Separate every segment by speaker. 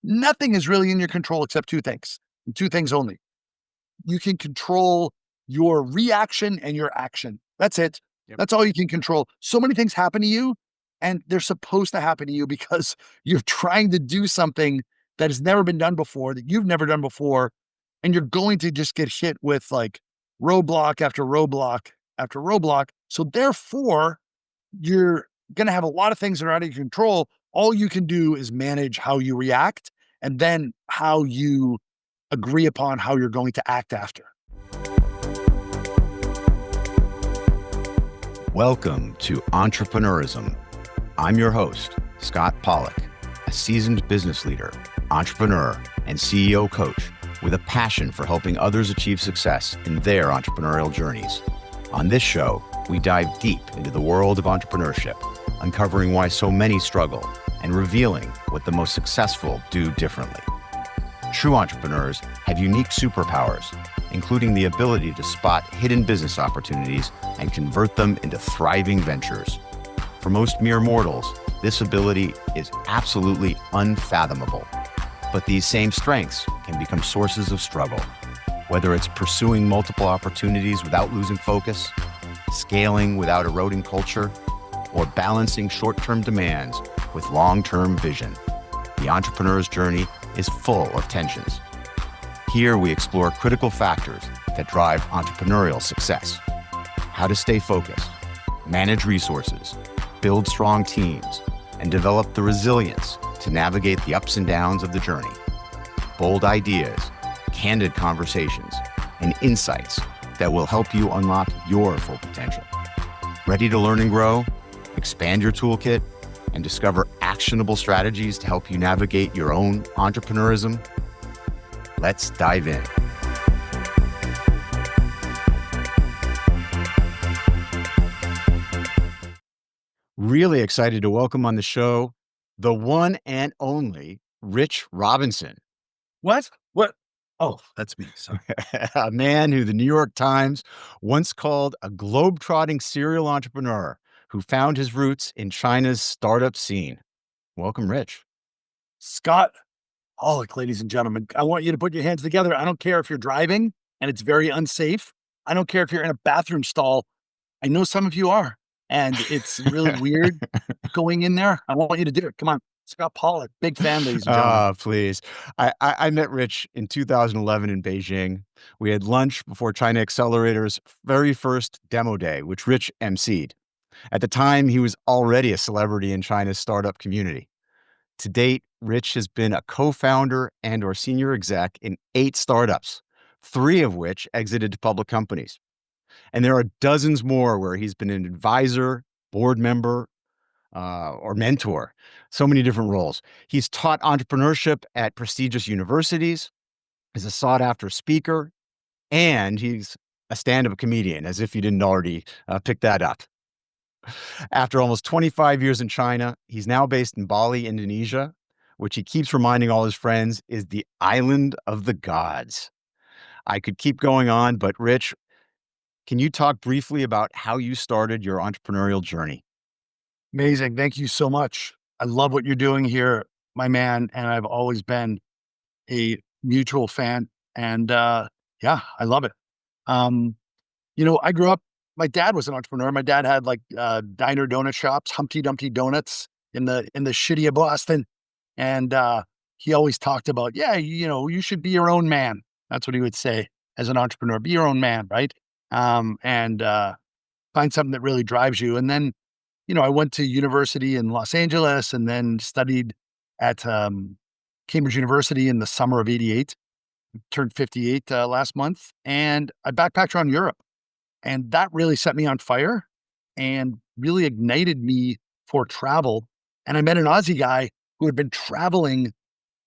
Speaker 1: Nothing is really in your control except two things, and two things only. You can control your reaction and your action. That's it.
Speaker 2: Yep.
Speaker 1: That's all you can control. So many things happen to you, and they're supposed to happen to you because you're trying to do something that has never been done before, that you've never done before, and you're going to just get hit with like roadblock after roadblock after roadblock. So therefore, you're going to have a lot of things that are out of your control. All you can do is manage how you react and then how you agree upon how you're going to act after.
Speaker 2: Welcome to Entrepreneurism. I'm your host, Scott Pollock, a seasoned business leader, entrepreneur, and CEO coach with a passion for helping others achieve success in their entrepreneurial journeys. On this show, we dive deep into the world of entrepreneurship, uncovering why so many struggle and revealing what the most successful do differently. True entrepreneurs have unique superpowers, including the ability to spot hidden business opportunities and convert them into thriving ventures. For most mere mortals, this ability is absolutely unfathomable. But these same strengths can become sources of struggle, whether it's pursuing multiple opportunities without losing focus, scaling without eroding culture, or balancing short-term demands with long-term vision. The entrepreneur's journey is full of tensions. Here we explore critical factors that drive entrepreneurial success: how to stay focused, manage resources, build strong teams, and develop the resilience to navigate the ups and downs of the journey. Bold ideas, candid conversations, and insights that will help you unlock your full potential. Ready to learn and grow, expand your toolkit, and discover actionable strategies to help you navigate your own entrepreneurism? Let's dive in. Really excited to welcome on the show the one and only Rich Robinson.
Speaker 1: What? Oh, that's me. Sorry.
Speaker 2: A man who the New York Times once called a globetrotting serial entrepreneur who found his roots in China's startup scene. Welcome, Rich.
Speaker 1: Scott Pollock, ladies and gentlemen. I want you to put your hands together. I don't care if you're driving and it's very unsafe. I don't care if you're in a bathroom stall. I know some of you are, and it's really weird going in there. I want you to do it. Come on. Scott Pollock, big fan, ladies and gentlemen.
Speaker 2: Please. I met Rich in 2011 in Beijing. We had lunch before China Accelerator's very first demo day, which Rich emceed. At the time, he was already a celebrity in China's startup community. To date, Rich has been a co-founder and or senior exec in 8 startups, 3 of which exited to public companies. And there are dozens more where he's been an advisor, board member, or mentor, so many different roles. He's taught entrepreneurship at prestigious universities, is a sought-after speaker, and he's a stand-up comedian, as if you didn't already pick that up. After almost 25 years in China, he's now based in Bali, Indonesia, which he keeps reminding all his friends is the island of the gods. I could keep going on, but Rich, can you talk briefly about how you started your entrepreneurial journey?
Speaker 1: Amazing. Thank you so much. I love what you're doing here, my man. And I've always been a mutual fan. And yeah, I love it. I grew up, my dad was an entrepreneur. My dad had like diner donut shops, Humpty Dumpty Donuts in the shitty of Boston. And he always talked about, you should be your own man. That's what he would say as an entrepreneur, be your own man, right? And find something that really drives you. And then, I went to university in Los Angeles and then studied at Cambridge University in the summer of '88. Turned 58 last month, and I backpacked around Europe. And that really set me on fire and really ignited me for travel. And I met an Aussie guy who had been traveling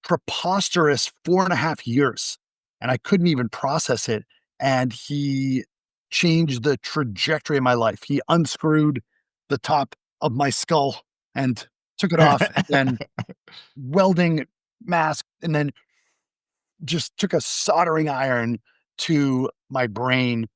Speaker 1: preposterous 4.5 years, and I couldn't even process it. And he changed the trajectory of my life. He unscrewed the top of my skull and took it off, and then welding mask, and then just took a soldering iron to my brain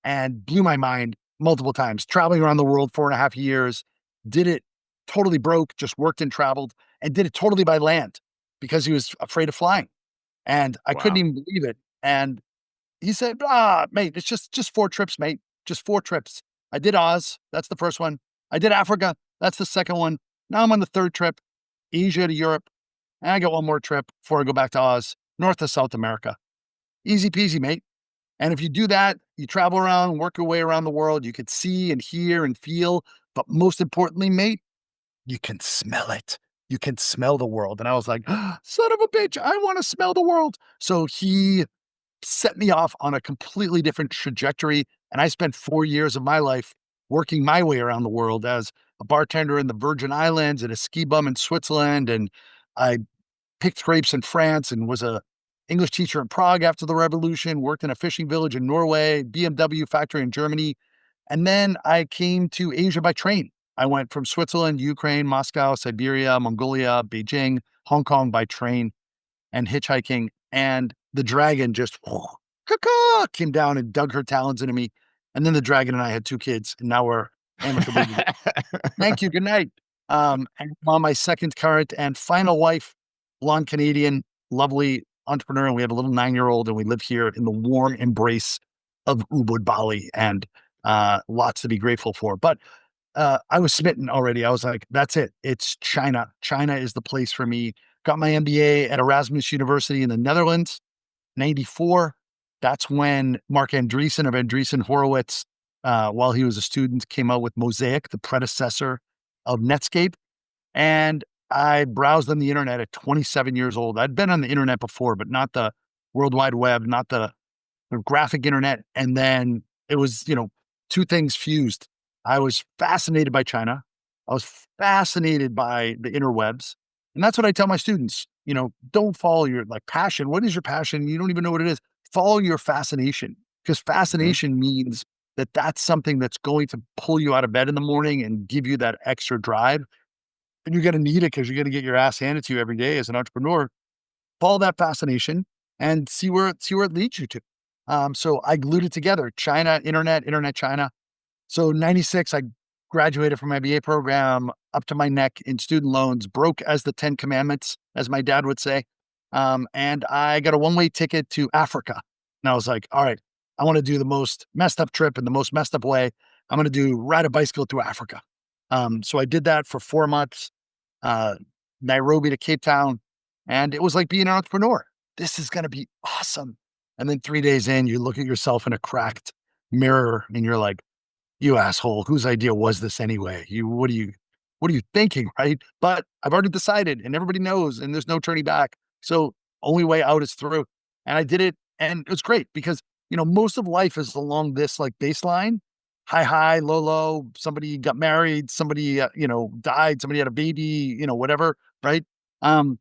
Speaker 1: and blew my mind multiple times. Traveling around the world 4.5 years, did it totally broke, just worked and traveled, and did it totally by land because he was afraid of flying. And I couldn't
Speaker 2: Wow.
Speaker 1: even believe it. And he said, mate, it's just 4 trips, mate. Just 4 trips. I did Oz. That's the first one. I did Africa. That's the second one. Now I'm on the third trip, Asia to Europe. And I got one more trip before I go back to Oz, North to South America. Easy peasy, mate. And if you do that, you travel around, work your way around the world, you could see and hear and feel. But most importantly, mate, you can smell it. You can smell the world. And I was like, son of a bitch, I want to smell the world. So he set me off on a completely different trajectory. And I spent 4 years of my life working my way around the world as a bartender in the Virgin Islands and a ski bum in Switzerland. And I picked grapes in France and was a English teacher in Prague after the revolution, worked in a fishing village in Norway, BMW factory in Germany. And then I came to Asia by train. I went from Switzerland, Ukraine, Moscow, Siberia, Mongolia, Beijing, Hong Kong by train and hitchhiking. And the dragon just came down and dug her talons into me. And then the dragon and I had 2 kids, and now we're amicably divorced. Thank you. Good night. And I'm on my second current and final wife, blonde Canadian, lovely entrepreneur. And we have a little 9-year-old, and we live here in the warm embrace of Ubud, Bali, and lots to be grateful for. But I was smitten already. I was like, that's it. It's China. China is the place for me. Got my MBA at Erasmus University in the Netherlands, 94. That's when Mark Andreessen of Andreessen Horowitz, while he was a student, came out with Mosaic, the predecessor of Netscape. And I browsed on the internet at 27 years old. I'd been on the internet before, but not the World Wide Web, not the graphic internet. And then it was, 2 things fused. I was fascinated by China. I was fascinated by the interwebs. And that's what I tell my students, don't follow your passion. What is your passion? You don't even know what it is. Follow your fascination, because
Speaker 2: Mhm.
Speaker 1: fascination means that that's something that's going to pull you out of bed in the morning and give you that extra drive. And you're going to need it because you're going to get your ass handed to you every day as an entrepreneur. Follow that fascination and see where it leads you to. So I glued it together: China, internet, China. So 96, I graduated from my MBA program, up to my neck in student loans, broke as the 10 commandments, as my dad would say. And I got a one-way ticket to Africa. And I was like, all right, I want to do the most messed up trip in the most messed up way. I'm going to ride a bicycle through Africa. So I did that for 4 months, uh, Nairobi to Cape Town. And it was like being an entrepreneur. This is going to be awesome. And then 3 days in, you look at yourself in a cracked mirror and you're like, you asshole, whose idea was this anyway? What are you thinking, right? But I've already decided and everybody knows, and there's no turning back. So only way out is through. And I did it, and it was great because, most of life is along this baseline, high, low, low. Somebody got married, somebody, died, somebody had a baby, whatever, right? Um,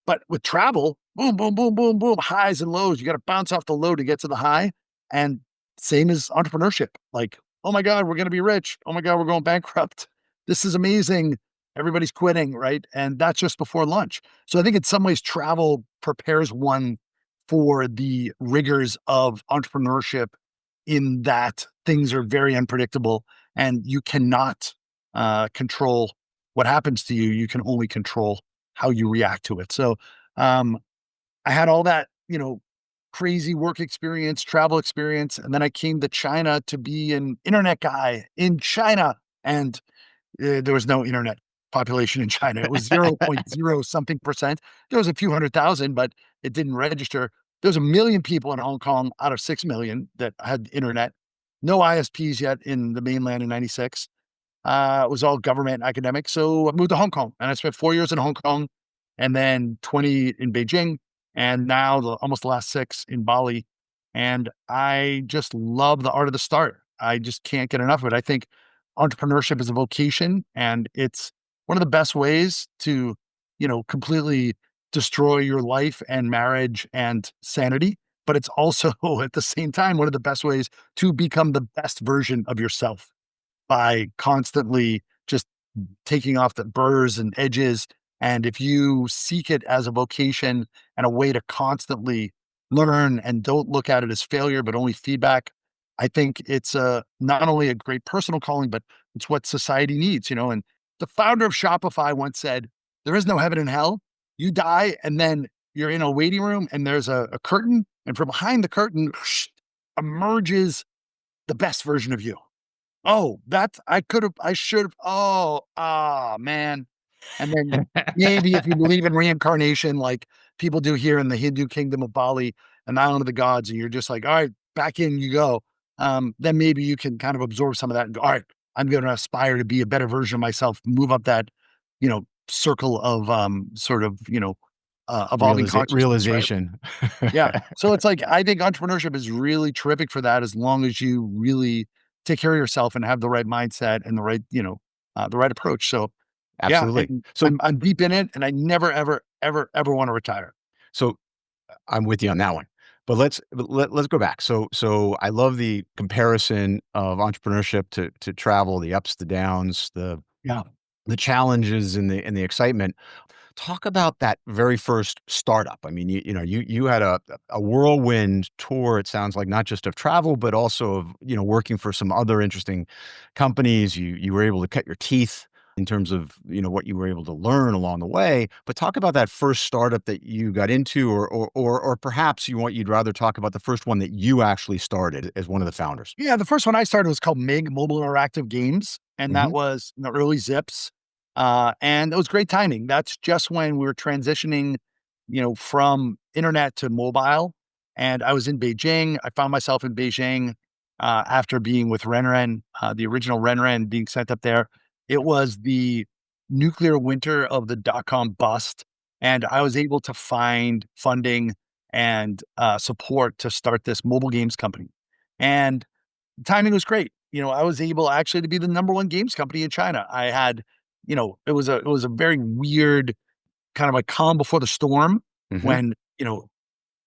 Speaker 1: but with travel, boom, boom, boom, boom, boom, highs and lows. You got to bounce off the low to get to the high. And same as entrepreneurship. Like, oh my God, we're going to be rich. Oh my God, we're going bankrupt. This is amazing. Everybody's quitting, right? And that's just before lunch. So I think in some ways, travel prepares one for the rigors of entrepreneurship, in that things are very unpredictable and you cannot control what happens to you. You can only control how you react to it. So um, I had all that, crazy work experience, travel experience. And then I came to China to be an internet guy in China. And there was no internet population in China. It was 0.0 something percent. There was a few 100,000, but it didn't register. There was 1 million people in Hong Kong out of 6 million that had internet. No ISPs yet in the mainland in 96. It was all government academic. So I moved to Hong Kong and I spent 4 years in Hong Kong and then 20 in Beijing. And now almost the last 6 in Bali. And I just love the art of the start. I just can't get enough of it. I think entrepreneurship is a vocation, and it's one of the best ways to, completely destroy your life and marriage and sanity. But it's also at the same time, one of the best ways to become the best version of yourself by constantly just taking off the burrs and edges. And if you seek it as a vocation and a way to constantly learn and don't look at it as failure, but only feedback, I think it's not only a great personal calling, but it's what society needs, And the founder of Shopify once said, there is no heaven and hell. you die, and then you're in a waiting room, and there's a curtain, and from behind the curtain emerges the best version of you. Oh, that's I should have. Oh, ah, man. And then maybe if you believe in reincarnation, like people do here in the Hindu kingdom of Bali, an island of the gods, and you're just like, all right, back in you go. Then maybe you can kind of absorb some of that and go, all right, I'm going to aspire to be a better version of myself, move up that, circle of sort of, evolving consciousness, right?
Speaker 2: Realization.
Speaker 1: Yeah. So it's like, I think entrepreneurship is really terrific for that as long as you really take care of yourself and have the right mindset and the right approach. So yeah,
Speaker 2: Absolutely.
Speaker 1: and
Speaker 2: So,
Speaker 1: I'm deep in it, and I never, ever, ever, ever want to retire.
Speaker 2: so I'm with you on that one. But let's go back. So I love the comparison of entrepreneurship to travel, the ups, the downs,
Speaker 1: Yeah.
Speaker 2: the challenges and the excitement. Talk about that very first startup. I mean, you had a whirlwind tour, it sounds like, not just of travel, but also of, working for some other interesting companies. You were able to cut your teeth in terms of, what you were able to learn along the way. But talk about that first startup that you got into, or perhaps you'd rather talk about the first one that you actually started as one of the founders.
Speaker 1: Yeah, the first one I started was called MiG Mobile Interactive Games, and that
Speaker 2: Mhm.
Speaker 1: was in the early Zips, and it was great timing. That's just when we were transitioning, from internet to mobile, and I was in Beijing. I found myself in Beijing, after being with Renren, the original Renren being sent up there. It was the nuclear winter of the dot-com bust, and I was able to find funding and, support to start this mobile games company, and timing was great. I was able actually to be the number one games company in China. I had, it was a very weird kind of like calm before the storm
Speaker 2: Mhm.
Speaker 1: when,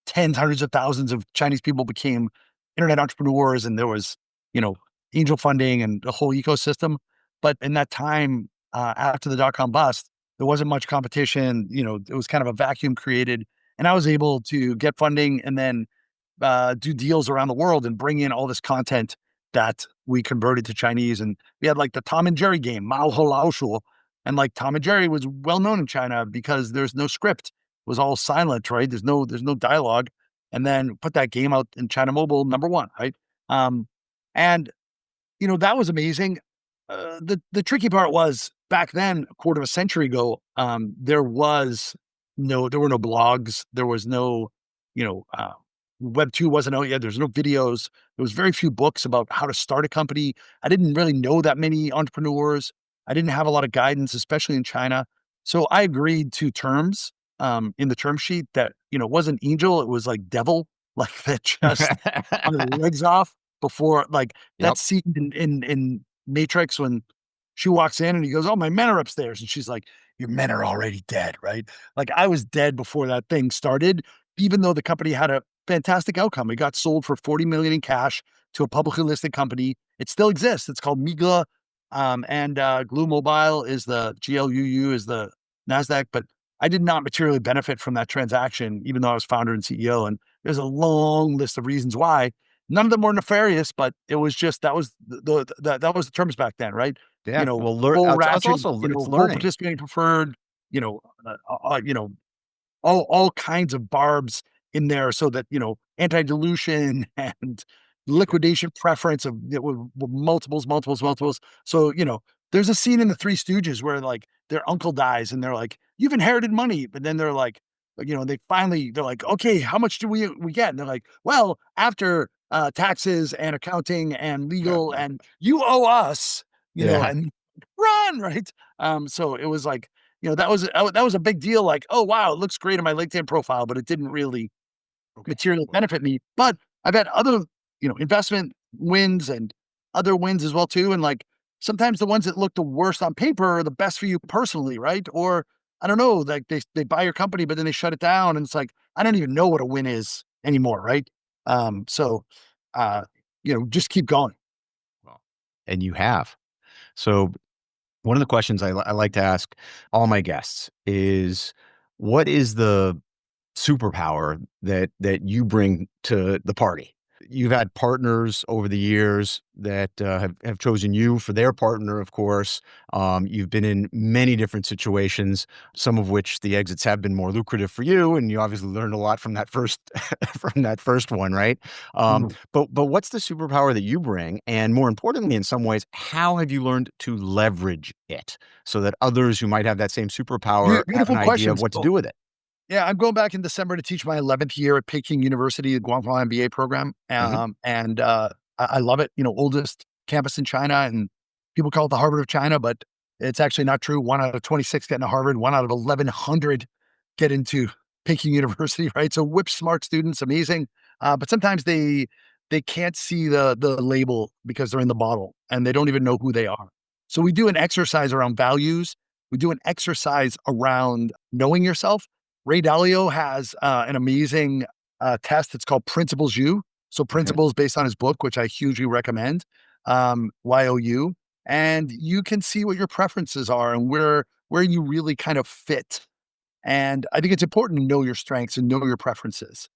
Speaker 1: tens, hundreds of thousands of Chinese people became internet entrepreneurs and there was, you know, angel funding and the whole ecosystem. But in that time, after the dot com bust, there wasn't much competition. It was kind of a vacuum created. And I was able to get funding and then do deals around the world and bring in all this content that we converted to Chinese. And we had like the Tom and Jerry game, Mao Ho Lao Shu. And like Tom and Jerry was well known in China because there's no script. It was all silent, right? There's no dialogue. And then put that game out in China Mobile, number one, right? Um, and that was amazing. The tricky part was back then, a quarter of a century ago, there were no blogs, there was no, you know, uh, Web 2 wasn't out yet. There's no videos. There was very few books about how to start a company. I didn't really know that many entrepreneurs. I didn't have a lot of guidance, especially in China. So I agreed to terms in the term sheet that, it wasn't angel, it was like devil, like that just on the legs off before like that
Speaker 2: Yep.
Speaker 1: scene in Matrix when she walks in and he goes, "Oh, my men are upstairs," and she's like, "Your men are already dead," right? Like I was dead before that thing started, even though the company had a fantastic outcome. It got sold for 40 million in cash to a publicly listed company. It still exists. It's called Migla, and Glue Mobile is the GLUU is the Nasdaq. But I did not materially benefit from that transaction, even though I was founder and CEO. And there's a long list of reasons why. None of them were nefarious, but it was just that was that was the terms back then, right?
Speaker 2: Yeah. Well,
Speaker 1: Full
Speaker 2: it's
Speaker 1: ratchet,
Speaker 2: also it's
Speaker 1: full
Speaker 2: learning.
Speaker 1: participating preferred, you know, uh, uh, you know, all kinds of barbs in there so that, anti-dilution and liquidation preference of with multiples, multiples, multiples. So, there's a scene in the Three Stooges where like their uncle dies and they're like, "You've inherited money," but then they're like, they're like, "Okay, how much do we get?" And they're like, "Well, after taxes and accounting and legal, and you owe us,"
Speaker 2: Yeah.
Speaker 1: and run, right? So it was like, that was a big deal. Like, oh wow, it looks great on my LinkedIn profile, but it didn't really
Speaker 2: Okay.
Speaker 1: materially benefit me. But I've had other, investment wins and other wins as well too. And like sometimes the ones that look the worst on paper are the best for you personally, right? Or I don't know, like they buy your company, but then they shut it down, and it's like I don't even know what a win is anymore, right? So uh, just keep going.
Speaker 2: Well, and you have. So one of the questions I like to ask all my guests is, what is the superpower that you bring to the party? you've had partners over the years that have chosen you for their partner, of course. You've been in many different situations, some of which the exits have been more lucrative for you, and you obviously learned a lot from that first from that first one, right?
Speaker 1: Mhm.
Speaker 2: But what's the superpower that you bring, and more importantly, in some ways, how have you learned to leverage it so that others who might have that same superpower have an
Speaker 1: Beautiful
Speaker 2: idea of
Speaker 1: questions.
Speaker 2: what to do with it?
Speaker 1: Yeah, I'm going back in December to teach my 11th year at Peking University, the Guangzhou MBA program.
Speaker 2: Hmm.
Speaker 1: I love it. Oldest campus in China, and people call it the Harvard of China, but it's actually not true. One out of 26 get into Harvard, one out of 1,100 get into Peking University, right? So whip smart students, amazing. But sometimes they can't see the label because they're in the bottle and they don't even know who they are. So we do an exercise around values. We do an exercise around knowing yourself. Ray Dalio has an amazing test. It's called PrinciplesYou. So
Speaker 2: Okay.
Speaker 1: principles based on his book, which I hugely recommend, YOU. And you can see what your preferences are and where you really kind of fit. And I think it's important to know your strengths and know your preferences.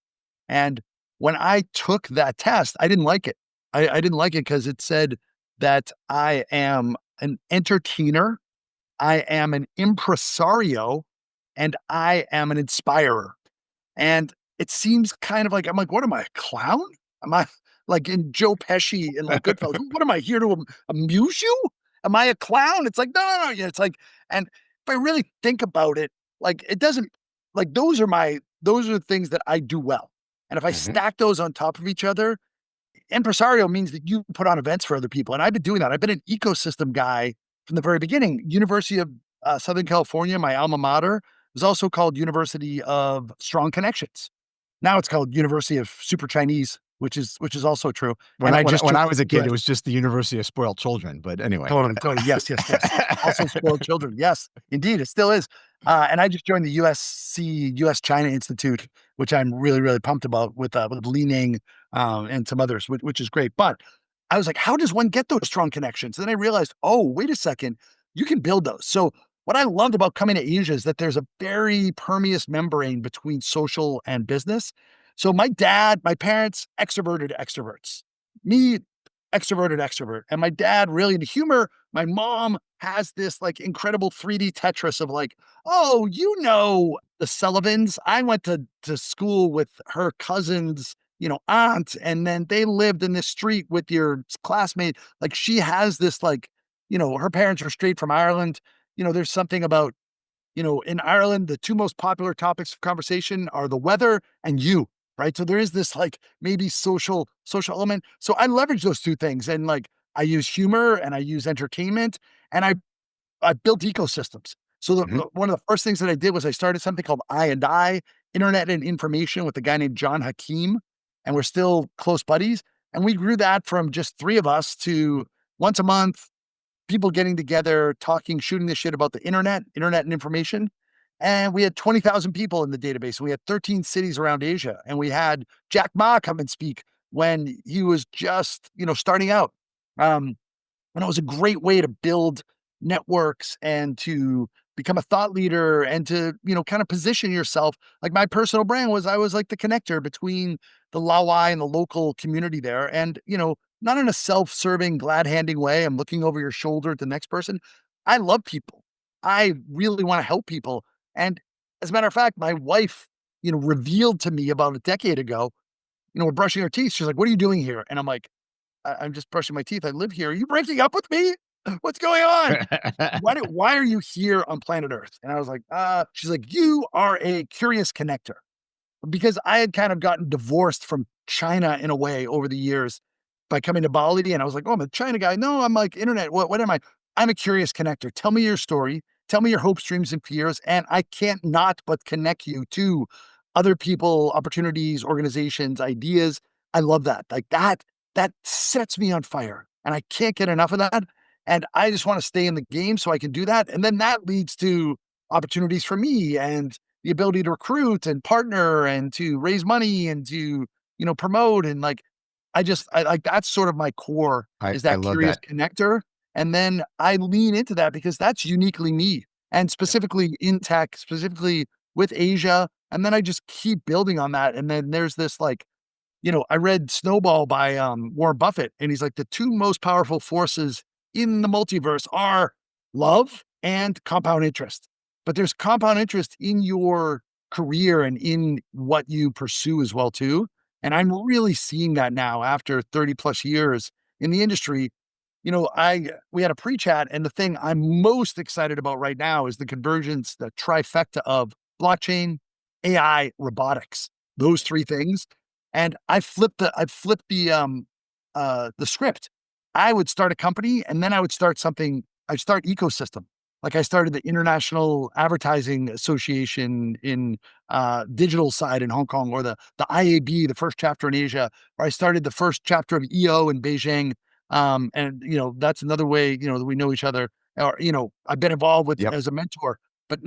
Speaker 1: And when I took that test, I didn't like it. I didn't like it because it said that I am an entertainer, I am an impresario, and I am an inspirer. And it seems kind of like I'm like, "What am I, a clown? Am I like in Joe Pesci in, like, Goodfellas? What am I here to amuse you? Am I a clown?" It's like, "No, no, no." Yeah, it's like and if I really think about it, like, it doesn't like, those are the things that I do well. And if I
Speaker 2: Hmm.
Speaker 1: stack those on top of each other, impresario means that you put on events for other people, and I've been doing that. I've been an ecosystem guy from the very beginning. University of Southern California, my alma mater, was also called University of Strong Connections. Now it's called University of Super Chinese, which is also true.
Speaker 2: When
Speaker 1: And
Speaker 2: I,
Speaker 1: I
Speaker 2: when I,
Speaker 1: just
Speaker 2: when
Speaker 1: joined
Speaker 2: I was a
Speaker 1: go
Speaker 2: kid, it
Speaker 1: ahead.
Speaker 2: was just the University of Spoiled Children. But anyway.
Speaker 1: Totally, totally. Yes, yes, yes. Also spoiled children. Yes, indeed, it still is. And I just joined the USC, US China Institute, which I'm really, really pumped about with Li Ning and some others, which is great. But I was like, how does one get those strong connections? And then I realized, oh, wait a second, you can build those. So what I loved about coming to Asia is that there's a very permeous membrane between social and business. So my dad, my parents, extroverted extroverts. Me, extroverted extrovert. And my dad really into humor. My mom has this like incredible 3D Tetris of like, oh, the Sullivans. I went to school with her cousin's, aunt, and then they lived in this street with your classmate. Like she has this like, her parents are straight from Ireland. There's something about in Ireland, the two most popular topics of conversation are the weather and you, right? So there is this like maybe social element. So I leverage those two things and like I use humor and I use entertainment and I built ecosystems. So
Speaker 2: Mhm.
Speaker 1: one of the first things that I did was I started something called I, Internet and Information with a guy named John Hakim, and we're still close buddies. And we grew that from just three of us to once a month, people getting together, talking, shooting the shit about the internet and information. And we had 20,000 people in the database. We had 13 cities around Asia. And we had Jack Ma come and speak when he was just, starting out. Um, and it was a great way to build networks and to become a thought leader and to, kind of position yourself. Like my personal brand was I was like the connector between the Laowai and the local community there. And, not in a self-serving, glad-handing way. I'm looking over your shoulder at the next person. I love people. I really want to help people. And as a matter of fact, my wife, revealed to me about a decade ago, we're brushing our teeth. She's like, "What are you doing here?" And I'm like, I'm just brushing my teeth. I live here. Are you breaking up with me? What's going on? Why are you here on planet Earth?" And I was like, she's like, "You are a curious connector." Because I had kind of gotten divorced from China in a way over the years by coming to Bali. And I was like, "Oh, I'm a China guy." No, I'm like internet. What am I? I'm a curious connector. Tell me your story. Tell me your hopes, dreams, and fears. And I can't not but connect you to other people, opportunities, organizations, ideas. I love that. Like that sets me on fire. And I can't get enough of that. And I just want to stay in the game so I can do that. And then that leads to opportunities for me and the ability to recruit and partner and to raise money and to, promote. And like, I like that's sort of my core is
Speaker 2: I
Speaker 1: that
Speaker 2: love
Speaker 1: curious
Speaker 2: that.
Speaker 1: connector. And then I lean into that because that's uniquely me and
Speaker 2: Yep.
Speaker 1: specifically in tech, specifically with Asia. And then I just keep building on that. And then there's this like I read Snowball by Warren Buffett, and he's like, the two most powerful forces in the multiverse are love and compound interest. But there's compound interest in your career and in what you pursue as well too. And I'm really seeing that now after 30 plus years in the industry. I we had a pre-chat, and the thing I'm most excited about right now is the convergence, the trifecta of blockchain, AI, robotics, those three things. And I flipped the script. I would start a company, and then I'd start ecosystem. Like I started the International Advertising Association in digital side in Hong Kong, or the IAB, the first chapter in Asia, or I started the first chapter of EO in Beijing. And that's another way, that we know each other, or, I've been involved with
Speaker 2: Yep.
Speaker 1: as a mentor. But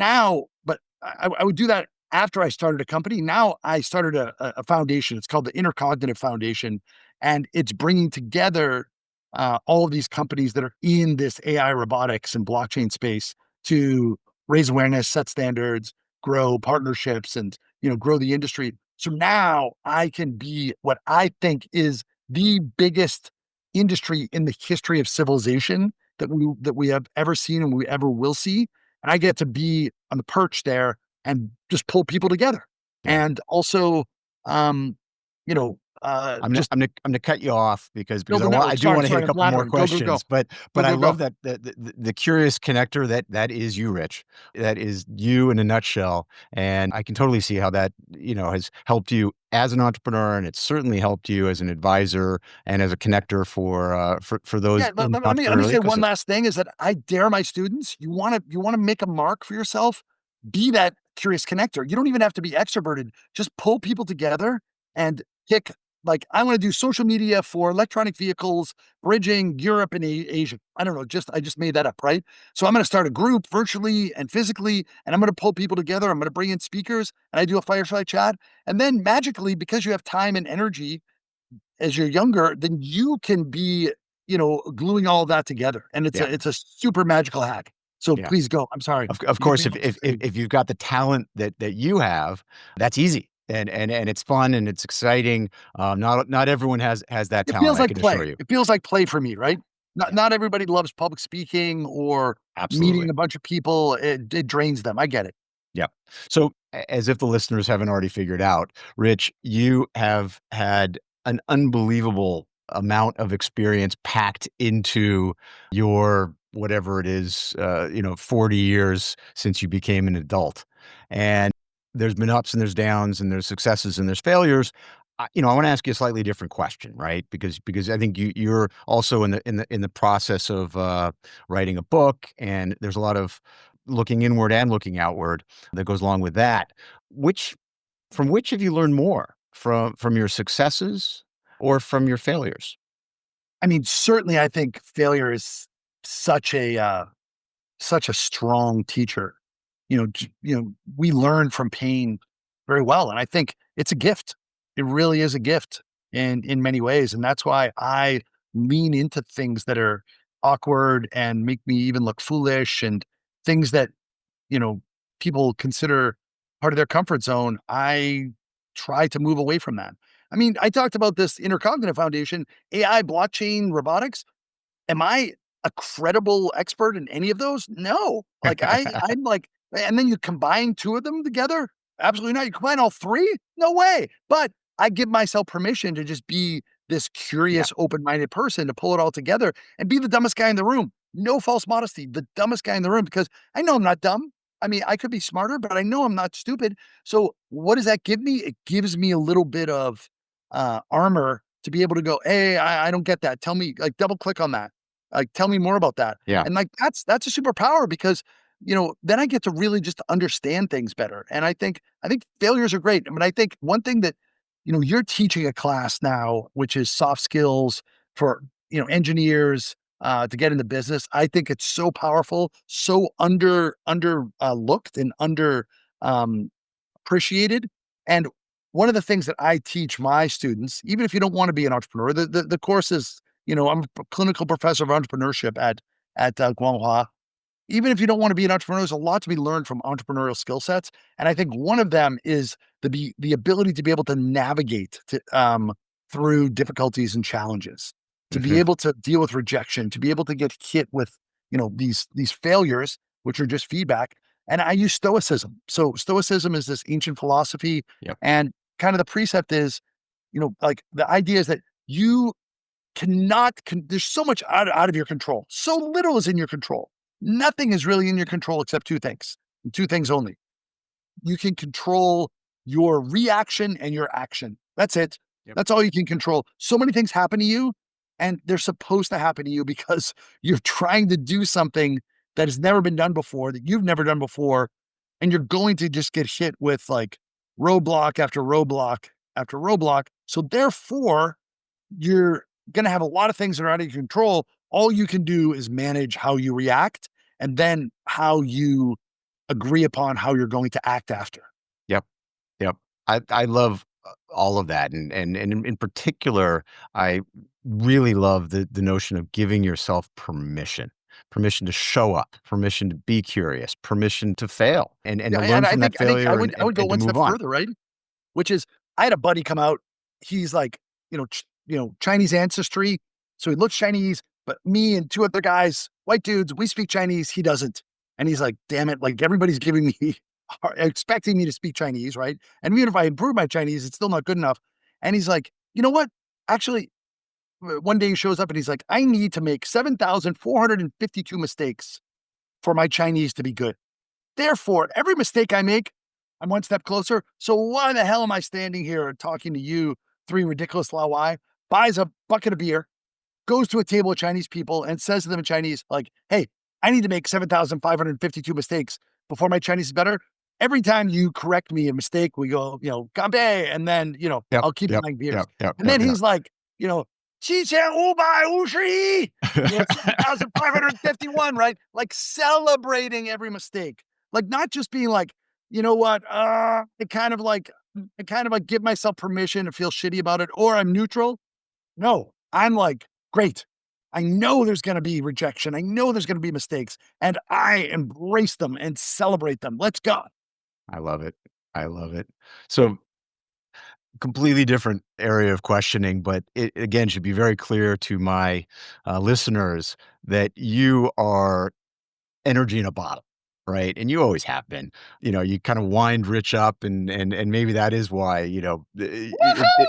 Speaker 1: I would do that after I started a company. Now I started a foundation. It's called the Intercognitive Foundation, and it's bringing together all of these companies that are in this AI, robotics, and blockchain space to raise awareness, set standards, grow partnerships, and grow the industry. So now I can be what I think is the biggest industry in the history of civilization that we have ever seen and we ever will see. And I get to be on the perch there and just pull people together.
Speaker 2: Yeah.
Speaker 1: And also, um, just
Speaker 2: I'm gonna cut you off
Speaker 1: no,
Speaker 2: because
Speaker 1: go, no,
Speaker 2: I do
Speaker 1: sorry,
Speaker 2: want to hit
Speaker 1: sorry,
Speaker 2: a
Speaker 1: I'm
Speaker 2: couple more
Speaker 1: blabbering. Go, go, go,
Speaker 2: questions, but
Speaker 1: go,
Speaker 2: I
Speaker 1: go,
Speaker 2: love
Speaker 1: go.
Speaker 2: that the curious connector that is you, Rich. That is you in a nutshell, and I can totally see how that has helped you as an entrepreneur, and it's certainly helped you as an advisor and as a connector for those
Speaker 1: Yeah,
Speaker 2: in the
Speaker 1: let me
Speaker 2: entrepreneurial
Speaker 1: say one
Speaker 2: ecosystem.
Speaker 1: last thing is that I dare my students. You want to make a mark for yourself. Be that curious connector. You don't even have to be extroverted. Just pull people together and pick. Like I want to do social media for electronic vehicles, bridging Europe and Asia. I don't know. I just made that up, right? So I'm going to start a group virtually and physically, and I'm going to pull people together. I'm going to bring in speakers, and I do a fireside chat, and then magically, because you have time and energy as you're younger, then you can be, gluing all of that together. And
Speaker 2: Yeah,
Speaker 1: it's a super magical hack. So
Speaker 2: yeah.
Speaker 1: please go. I'm sorry.
Speaker 2: Of
Speaker 1: You
Speaker 2: course,
Speaker 1: may want to say.
Speaker 2: if you've got the talent that you have, that's easy, and it's fun and it's exciting. Not everyone has that
Speaker 1: It
Speaker 2: talent,
Speaker 1: feels
Speaker 2: I
Speaker 1: like
Speaker 2: can assure
Speaker 1: play.
Speaker 2: you.
Speaker 1: It feels like play for me, right? Not
Speaker 2: Yeah,
Speaker 1: not everybody loves public speaking or meeting
Speaker 2: absolutely.
Speaker 1: a bunch of people. It drains them. I get it.
Speaker 2: Yeah. So, as if the listeners haven't already figured out, Rich, you have had an unbelievable amount of experience packed into your whatever it is, 40 years since you became an adult. And there's been ups and there's downs and there's successes and there's failures. I want to ask you a slightly different question, right? Because I think you're also in the process of writing a book, and there's a lot of looking inward and looking outward that goes along with that. Which from which have you learned more? From your successes or from your failures?
Speaker 1: I mean, certainly I think failure is such a such a strong teacher. We learn from pain very well, and I think it's a gift. It really is a gift in many ways, and that's why I lean into things that are awkward and make me even look foolish, and things that you know people consider part of their comfort zone. I try to move away from that. I mean, I talked about this intercognitive foundation, AI, blockchain, robotics. Am I a credible expert in any of those? No. Like I'm like, and then you combine two of them together? Absolutely not. You combine all three? No way. But I give myself permission to just be this
Speaker 2: Yeah,
Speaker 1: curious, open-minded person to pull it all together and be the dumbest guy in the room. No false modesty, the dumbest guy in the room because I know I'm not dumb. I mean, I could be smarter, but I know I'm not stupid. So what does that give me? It gives me a little bit of armor to be able to go, hey, I don't get that. Tell me, like, double click on that. Like, tell me more about that.
Speaker 2: yeah.
Speaker 1: And like that's a superpower because then I get to really just understand things better. And I think failures are great. I mean, I think one thing that you're teaching a class now, which is soft skills for engineers to get into business. I think it's so powerful, so looked and under um, appreciated. And one of the things that I teach my students, even if you don't want to be an entrepreneur, the course is, I'm a clinical professor of entrepreneurship at Guanghua, even if you don't want to be an entrepreneur, there's a lot to be learned from entrepreneurial skill sets. And I think one of them is the ability to be able to navigate through difficulties and challenges, to be
Speaker 2: Hmm.
Speaker 1: able to deal with rejection, to be able to get hit with, these failures, which are just feedback. And I use Stoicism. So Stoicism is this ancient philosophy,
Speaker 2: Yep.
Speaker 1: and kind of the precept is, like the idea is that you there's so much out of your control. So little is in your control. Nothing is really in your control except two things, and two things only. You can control your reaction and your action. That's it.
Speaker 2: Yep.
Speaker 1: That's all you can control. So many things happen to you, and they're supposed to happen to you because you're trying to do something that has never been done before, that you've never done before. And you're going to just get hit with like roadblock after roadblock after roadblock. So therefore, you're going to have a lot of things that are out of your control. All you can do is manage how you react and then how you agree upon how you're going to act after.
Speaker 2: Yep. Yep. I love all of that. And in particular, I really love the notion of giving yourself permission to show up, permission to be curious, permission to fail and
Speaker 1: Yeah,
Speaker 2: to
Speaker 1: and
Speaker 2: learn
Speaker 1: I
Speaker 2: from that
Speaker 1: think I think I
Speaker 2: failure
Speaker 1: would I would go
Speaker 2: and to
Speaker 1: one step
Speaker 2: move on.
Speaker 1: further, right? Which is, I had a buddy come out. He's like, Chinese ancestry, so he looks Chinese. But me and two other guys, white dudes, we speak Chinese. He doesn't, and he's like, "Damn it! Like everybody's giving me, expecting me to speak Chinese, right? And even if I improve my Chinese, it's still not good enough." And he's like, "You know what? Actually, one day he shows up and he's like, I need to make 7,452 mistakes for my Chinese to be good. Therefore, every mistake I make, I'm one step closer. So why the hell am I standing here talking to you, three ridiculous Lao? Buys a bucket of beer, goes to a table of Chinese people and says to them in Chinese, like, hey, I need to make 7,552 mistakes before my Chinese is better. Every time you correct me a mistake, we go, Gambe, and then,
Speaker 2: Yep.
Speaker 1: I'll keep
Speaker 2: Yep.
Speaker 1: buying beers.
Speaker 2: Yep. Yep.
Speaker 1: And
Speaker 2: Yep.
Speaker 1: then
Speaker 2: Yep.
Speaker 1: he's like, 7,551, 7,551, right? Like celebrating every mistake. Like not just being like, you know what, I kind of like give myself permission to feel shitty about it, or I'm neutral. No, I'm like, great. I know there's going to be rejection. I know there's going to be mistakes, and I embrace them and celebrate them. Let's go.
Speaker 2: I love it. I love it. So completely different area of questioning, but it again should be very clear to my listeners that you are energy in a bottle, right? And you always have been. You kind of wind Rich up, and maybe that is why
Speaker 1: Woohoo!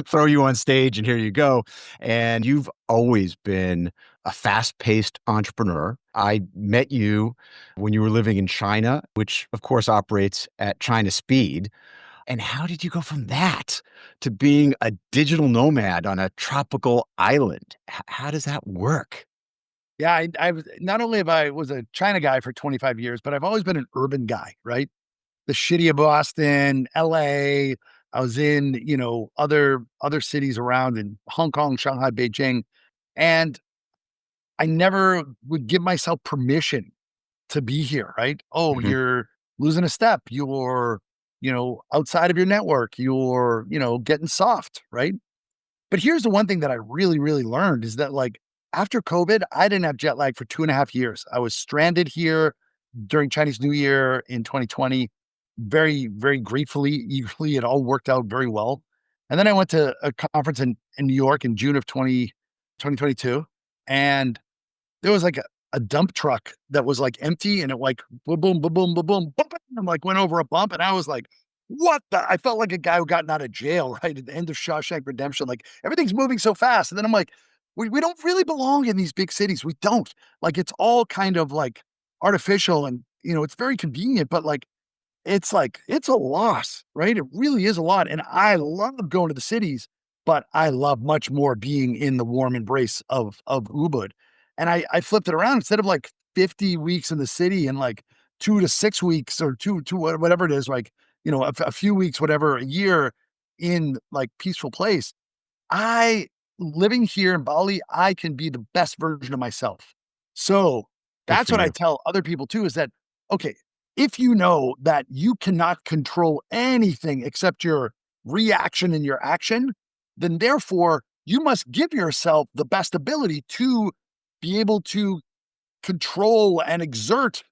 Speaker 2: throw you on stage and here you go. And you've always been a fast-paced entrepreneur. I met you when you were living in China, which of course operates at China speed. And how did you go from that to being a digital nomad on a tropical island? How does that work?
Speaker 1: Yeah, I was not only have I was a China guy for 25 years, but I've always been an urban guy, right? The shitty of Boston, LA. I was in, other cities around in Hong Kong, Shanghai, Beijing. And I never would give myself permission to be here, right? Oh,
Speaker 2: Mhm.
Speaker 1: you're losing a step. You're, outside of your network. You're, getting soft, right? But here's the one thing that I really, really learned is that like after COVID, I didn't have jet lag for 2.5 years. I was stranded here during Chinese New Year in 2020. Very, very gratefully, eagerly, it all worked out very well. And then I went to a conference in New York in June of 2022. And there was like a dump truck that was like empty and it like boom, boom, boom, boom, boom, boom, boom, and like went over a bump. And I was like, what the? I felt like a guy who gotten out of jail, right? At the end of Shawshank Redemption. Like everything's moving so fast. And then I'm like, we don't really belong in these big cities. We don't. Like it's all kind of like artificial and, it's very convenient, but like, it's a loss, right? It really is a lot, and I love going to the cities, but I love much more being in the warm embrace of Ubud, and I flipped it around. Instead of, like, 50 weeks in the city and, like, 2 to 6 weeks or 2 whatever it is, like, a few weeks, whatever, a year in, like, peaceful place, I living here in Bali, I can be the best version of myself. So,
Speaker 2: Good
Speaker 1: that's
Speaker 2: for
Speaker 1: what I
Speaker 2: you.
Speaker 1: tell other people too is that, okay, if you know that you cannot control anything except your reaction and your action, then therefore you must give yourself the best ability to be able to control and exert,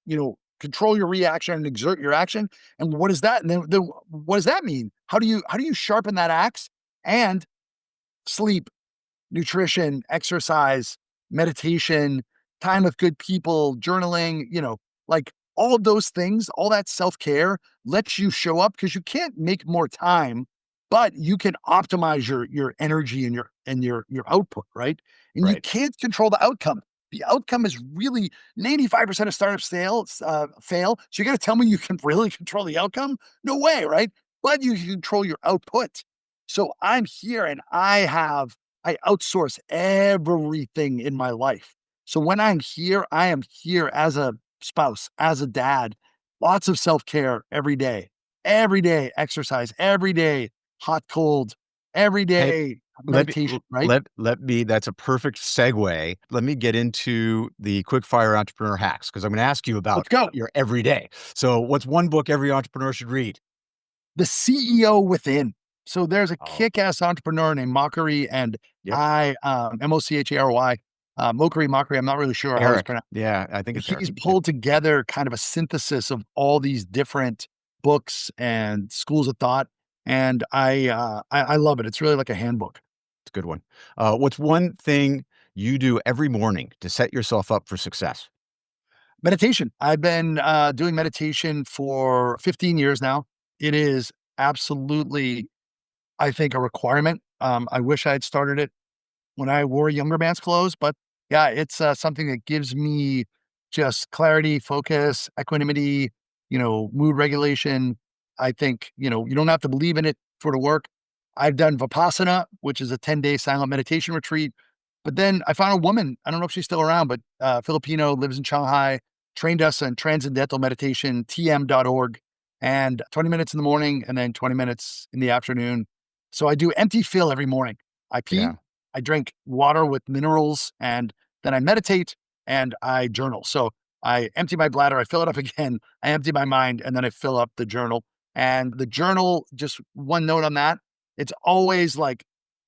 Speaker 1: control your reaction and exert your action. And what is that? And then what does that mean? How do you sharpen that axe? And sleep, nutrition, exercise, meditation, time with good people, journaling, like all of those things, all that self-care lets you show up because you can't make more time, but you can optimize your energy and your output, right? And you
Speaker 2: Right.
Speaker 1: can't control the outcome. The outcome is really 95% of startups fail. So you got to tell me you can really control the outcome? No way, right? But you can control your output. So I'm here and I outsource everything in my life. So when I'm here, I am here as a spouse, as a dad, lots of self-care every day exercise, every day hot, cold, every
Speaker 2: Hey,
Speaker 1: day
Speaker 2: let me
Speaker 1: meditation, right?
Speaker 2: let me that's a perfect segue. Let me get into the quick fire entrepreneur hacks because I'm going to ask you about
Speaker 1: Let's go.
Speaker 2: your everyday. So, what's one book every entrepreneur should read?
Speaker 1: The CEO within. So there's a
Speaker 2: Oh,
Speaker 1: kick-ass entrepreneur named Mockery, and
Speaker 2: yep.
Speaker 1: I, Mochary, Mockery. I'm not really sure how he's
Speaker 2: Eric.
Speaker 1: pronounced.
Speaker 2: Yeah, I think it's Eric.
Speaker 1: He's
Speaker 2: Yep.
Speaker 1: pulled together kind of a synthesis of all these different books and schools of thought, and I love it. It's really like a handbook.
Speaker 2: It's a good one. What's one thing you do every morning to set yourself up for success?
Speaker 1: Meditation. I've been doing meditation for 15 years now. It is absolutely, I think, a requirement. I wish I had started it when I wore younger man's clothes, but yeah, it's something that gives me just clarity, focus, equanimity, mood regulation. I think, you don't have to believe in it for it to work. I've done Vipassana, which is a 10-day silent meditation retreat. But then I found a woman, I don't know if she's still around, but Filipino, lives in Shanghai, trained us in transcendental meditation, tm.org, and 20 minutes in the morning and then 20 minutes in the afternoon. So I do empty fill every morning. I pee,
Speaker 2: Yeah.
Speaker 1: I drink water with minerals, and then I meditate and I journal. So I empty my bladder, I fill it up again, I empty my mind, and then I fill up the journal. And the journal, just one note on that, it's always like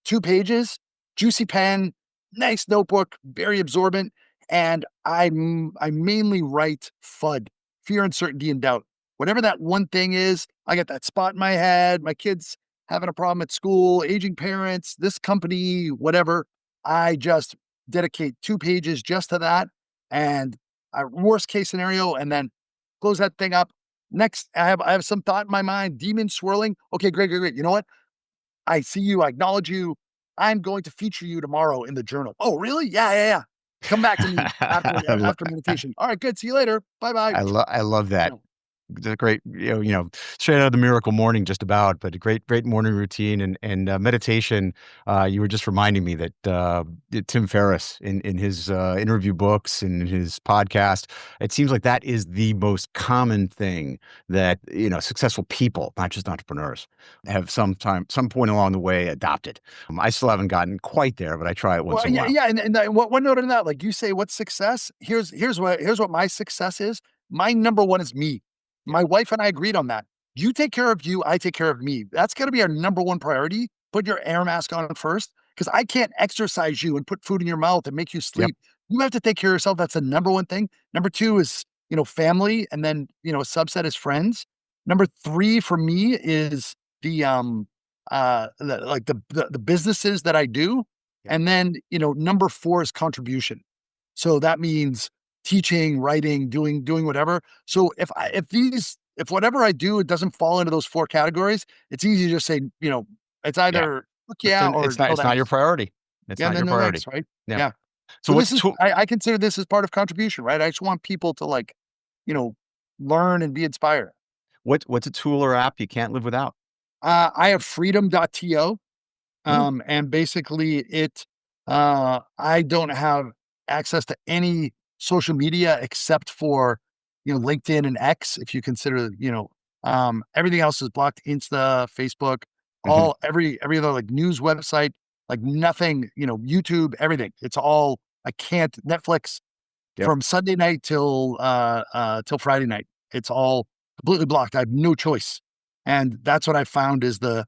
Speaker 1: 2 pages, juicy pen, nice notebook, very absorbent. And I mainly write FUD, fear, uncertainty, and doubt. Whatever that one thing is, I get that spot in my head. My kids having a problem at school, aging parents, this company, whatever. I just dedicate 2 pages just to that. And worst case scenario, and then close that thing up. Next, I have some thought in my mind, demon swirling. Okay, great, great, great. You know what? I see you, I acknowledge you. I'm going to feature you tomorrow in the journal. Oh, really? Yeah, yeah, yeah. Come back to me after
Speaker 2: I, lo-
Speaker 1: after meditation. All right, good. See you later. Bye bye.
Speaker 2: I love
Speaker 1: You
Speaker 2: that.
Speaker 1: know,
Speaker 2: The great, straight out of the miracle morning, just about, but a great morning routine and meditation. You were just reminding me that Tim Ferriss in his interview books and in his podcast, it seems like that is the most common thing that successful people, not just entrepreneurs, have some point along the way adopted. I still haven't gotten quite there, but I try it once
Speaker 1: Well,
Speaker 2: in a
Speaker 1: yeah,
Speaker 2: while.
Speaker 1: yeah, and one note on that, like you say, what's success? Here's what my success is. My number one is me.
Speaker 2: Yep.
Speaker 1: My wife and I agreed on that. You take care of you, I take care of me. That's got to be our number one priority. Put your air mask on first, because I can't exercise you and put food in your mouth and make you
Speaker 2: Yep.
Speaker 1: sleep. You have to take care of yourself. That's the number one thing. Number two is family, and then a subset is friends. Number three for me is the businesses that I do,
Speaker 2: Yep.
Speaker 1: and then, number four is contribution. So that means teaching, writing, doing whatever. So if whatever I do, it doesn't fall into those four categories, it's easy to just say, it's
Speaker 2: Yeah.
Speaker 1: either fuck yeah
Speaker 2: Then
Speaker 1: or
Speaker 2: it's not
Speaker 1: no
Speaker 2: it's not your
Speaker 1: thanks.
Speaker 2: priority. It's
Speaker 1: Yeah, and
Speaker 2: not
Speaker 1: then
Speaker 2: your
Speaker 1: no
Speaker 2: priority.
Speaker 1: thanks, right?
Speaker 2: Yeah.
Speaker 1: Yeah.
Speaker 2: So
Speaker 1: So
Speaker 2: what's
Speaker 1: this
Speaker 2: a
Speaker 1: is
Speaker 2: tool?
Speaker 1: I consider this as part of contribution, right? I just want people to you know, learn and be inspired.
Speaker 2: What's a tool or app you can't live without?
Speaker 1: I have freedom.to.
Speaker 2: Mm,
Speaker 1: And basically I don't have access to any social media except for, LinkedIn and X, if you consider, everything else is blocked, Insta, Facebook,
Speaker 2: mhm,
Speaker 1: every other like news website, like nothing, YouTube, everything. It's all, I can't, Netflix
Speaker 2: yep.
Speaker 1: from Sunday night till Friday night. It's all completely blocked. I have no choice. And that's what I found is the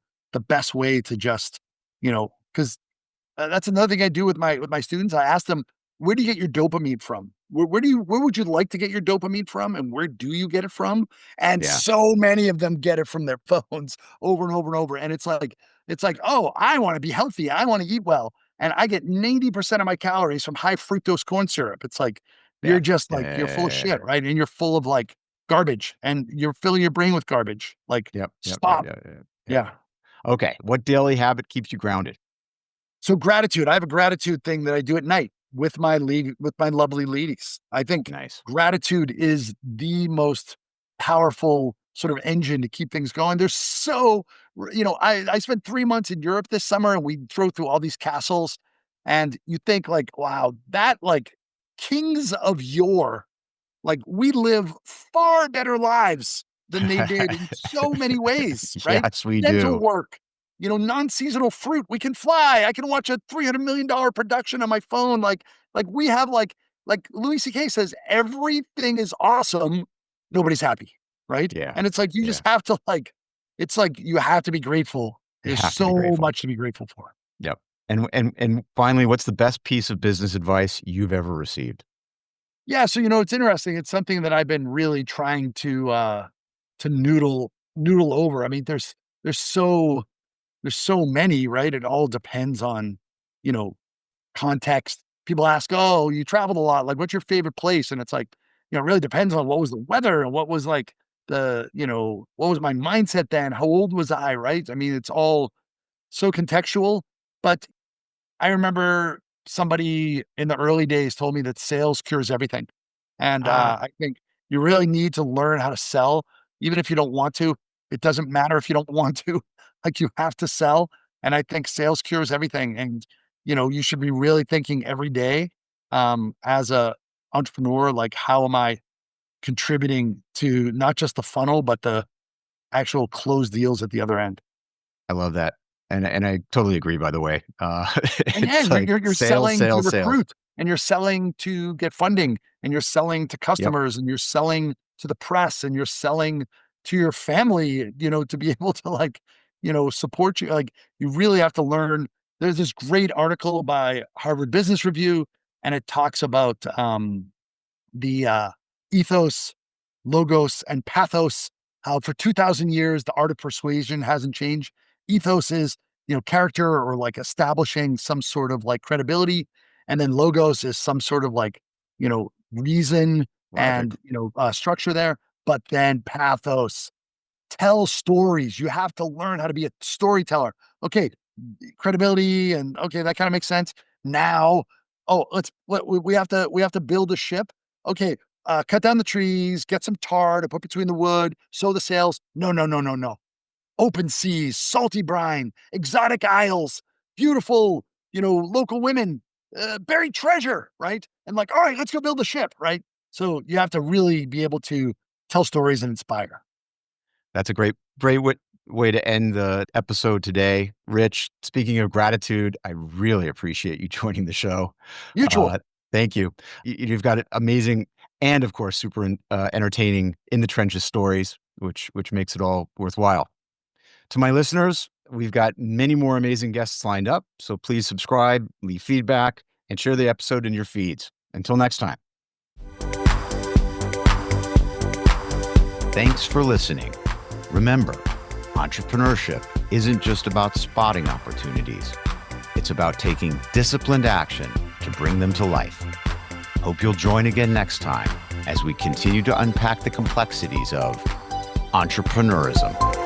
Speaker 1: best way to just, because that's another thing I do with my students. I ask them, where do you get your dopamine from? where would you like to get your dopamine from, and where do you get it from? And
Speaker 2: Yeah.
Speaker 1: so many of them get it from their phones over and over and over. And it's like, oh, I want to be healthy. I want to eat well. And I get 90% of my calories from high fructose corn syrup. It's like,
Speaker 2: Yeah.
Speaker 1: you're just like, you're full of
Speaker 2: Yeah.
Speaker 1: shit, right? And you're full of like garbage, and you're filling your brain with garbage. Like,
Speaker 2: Yep. Yep. Yep.
Speaker 1: stop.
Speaker 2: Yep. Yep. Yep.
Speaker 1: Yeah.
Speaker 2: Okay. What daily habit keeps you grounded?
Speaker 1: So gratitude, I have a gratitude thing that I do at night with with my lovely ladies. I think
Speaker 2: Nice.
Speaker 1: gratitude is the most powerful sort of engine to keep things going. There's so, I spent 3 months in Europe this summer, and we drove through all these castles, and you think like, wow, that like kings of yore, like, we live far better lives than they did in so many ways, right?
Speaker 2: Yes, we
Speaker 1: Dental
Speaker 2: do.
Speaker 1: work, non-seasonal fruit. We can fly. I can watch a $300 million production on my phone. Like we have like Louis C.K. says, everything is awesome. Nobody's happy, right?
Speaker 2: Yeah.
Speaker 1: And it's like you
Speaker 2: Yeah.
Speaker 1: just have to it's like you have to be grateful.
Speaker 2: You
Speaker 1: There's
Speaker 2: have to be
Speaker 1: so
Speaker 2: grateful.
Speaker 1: much to be grateful for.
Speaker 2: Yep. And finally, what's the best piece of business advice you've ever received?
Speaker 1: Yeah, so it's interesting. It's something that I've been really trying to noodle over. I mean, there's so there's so many, right? It all depends on, you know, context. People ask, "Oh, you traveled a lot. Like, what's your favorite place?" And it's like, it really depends on what was the weather and what was like what was my mindset then? How old was I, right? I mean, it's all so contextual, but I remember somebody in the early days told me that sales cures everything. And
Speaker 2: Ah,
Speaker 1: I think you really need to learn how to sell, even if you don't want to. It doesn't matter if you don't want to, like you have to sell. And I think sales cures everything. And, you should be really thinking every day as a entrepreneur, like, how am I contributing to not just the funnel, but the actual closed deals at the other end?
Speaker 2: I love that. And I totally agree, by the way.
Speaker 1: And yeah,
Speaker 2: It's
Speaker 1: you're
Speaker 2: like
Speaker 1: you're
Speaker 2: sales,
Speaker 1: selling to
Speaker 2: sales, sales.
Speaker 1: recruit, and you're selling to get funding, and you're selling to
Speaker 2: Yep.
Speaker 1: customers, and you're selling to the press, and you're selling to your family, to be able to support you. Like, you really have to learn. There's this great article by Harvard Business Review, and it talks about the ethos, logos, and pathos. How for 2,000 years the art of persuasion hasn't changed. Ethos is character, or like establishing some sort of like credibility, and then logos is some sort of like reason
Speaker 2: Logic.
Speaker 1: and structure there. But then pathos, tell stories. You have to learn how to be a storyteller. Okay, credibility, and okay, that kind of makes sense. Now, oh, we have to build a ship. Okay, cut down the trees, get some tar to put between the wood, sow the sails. No, no, no, no, no. Open seas, salty brine, exotic isles, beautiful, local women, buried treasure, right? And like, all right, let's go build a ship, right? So you have to really be able to tell stories and inspire.
Speaker 2: That's a great way to end the episode today. Rich, speaking of gratitude, I really appreciate you joining the show.
Speaker 1: Mutual.
Speaker 2: Uh, thank you. You've got amazing and, of course, super entertaining in the trenches stories, which makes it all worthwhile. To my listeners, we've got many more amazing guests lined up, so please subscribe, leave feedback, and share the episode in your feeds. Until next time. Thanks for listening. Remember, entrepreneurship isn't just about spotting opportunities. It's about taking disciplined action to bring them to life. Hope you'll join again next time as we continue to unpack the complexities of entrepreneurism.